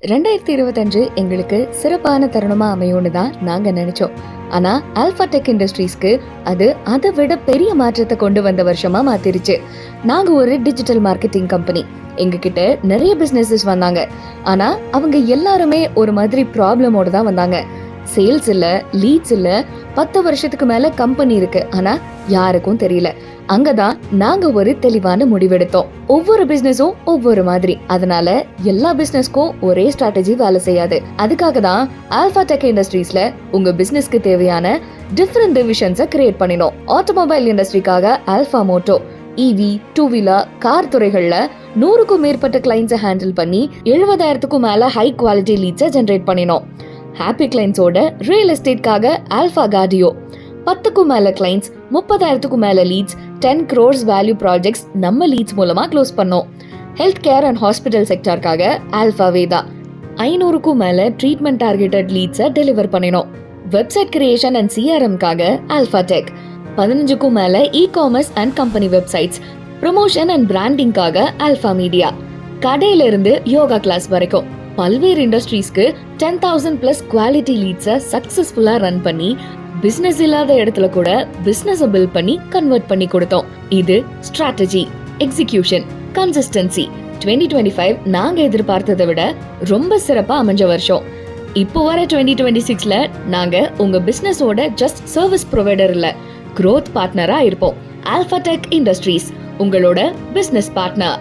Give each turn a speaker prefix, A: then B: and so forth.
A: 2025 எங்களுக்கு சிறப்பான தருணமா அமையும்னு தான் நாங்க நினைச்சோம். ஆனா ஆல்பா டெக் இண்டஸ்ட்ரீஸ்க்கு அது அதை விட பெரிய மாற்றத்தை கொண்டு வந்த வருஷமா மாத்திருச்சு. நாங்க ஒரு டிஜிட்டல் மார்க்கெட்டிங் கம்பெனி. எங்ககிட்ட நிறைய பிசினஸஸ் வந்தாங்க. ஆனா அவங்க எல்லாருமே ஒரு மாதிரி ப்ராப்ளமோட தான் வந்தாங்க. சேல்ஸ் இல்ல, லீட்ஸ் இல்ல, 10 வருஷத்துக்கு மேல கம்பெனி இருக்கு, ஆனா யாருக்கும் தெரியல. அங்கதான் நாங்க ஒரு தெளிவான முடிவெடுத்தோம். ஒவ்வொரு பிசினஸும் ஒவ்வொரு மாதிரி, அதனால எல்லா பிசினஸ்க்கும் ஒரே ஸ்ட்ராட்டஜி வேலை செய்யாது. அதுக்காக தான் ஆல்பா டெக் இண்டஸ்ட்ரீஸ்ல உங்க பிசினஸ்க்கு தேவையான டிஃபரெண்ட் டிவிஷன்ஸை கிரியேட் பண்ணினோம். ஆட்டோமொபைல் இண்டஸ்ட்ரிக்காக Alpha Moto, EV, two wheeler, car துறைகள்ல 100க்கும் மேற்பட்ட கிளைண்ட்ஸை ஹேண்டில் பண்ணி 70,000க்கும் மேல ஹை குவாலிட்டி லீட்ஸை ஜென்ரேட் பண்ணினோம். ஹாப்பி கிளைண்ட்ஸோட ரியல் எஸ்டேட்காக ஆல்பா கார்டியோ, 10க்கும் மேல கிளைண்ட்ஸ், 30,000க்கும் மேல லீட்ஸ், 10 crores வேல்யூ ப்ராஜெக்ட்ஸ் நம்ம லீட்ஸ் மூலமா க்ளோஸ் பண்ணோம். ஹெல்த் கேர் அண்ட் ஹாஸ்பிட்டல் செக்டார்க்காக ஆல்பா வேதா, 500க்கும் மேல ட்ரீட்மெண்ட் டார்கெட்டட் லீட்ஸை டெலிவர் பண்ணினோம். வெப்சைட் கிரியேஷன் அண்ட் சிஆர்எம்காக ஆல்பா டெக், 15க்கும் மேல e-commerce and company websites, promotion and பிராண்டிங்காக ஆல்பா மீடியா, கடையில இருந்து யோகா கிளாஸ் வரைக்கும் பல்வேறு இண்டஸ்ட்ரீஸ்க்கு 10,000+ குவாலிட்டி லீட்ஸை சக்சஸ்ஃபுல்லா ரன் பண்ணி பிசினஸ் இல்லாத இடத்துல கூட பிசினஸ் பில்ட் பண்ணி கன்வெர்ட் பண்ணி கொடுத்தோம். இது ஸ்ட்ராட்டஜி, எக்ஸிகியூஷன், கன்சிஸ்டன்சி. 2025 நாங்க எதிர்பார்த்ததை விட ரொம்ப சிறப்பா அமைஞ்ச வருஷம். இப்போ வர 2026ல நாங்க உங்க பிசினஸோட ஜஸ்ட் சர்வீஸ் ப்ரொவைடர் இல்ல, growth பார்ட்னரா இருப்போம். ஆல்பா டெக் இண்டஸ்ட்ரீஸ், உங்களோட பிசினஸ் பார்ட்னர்.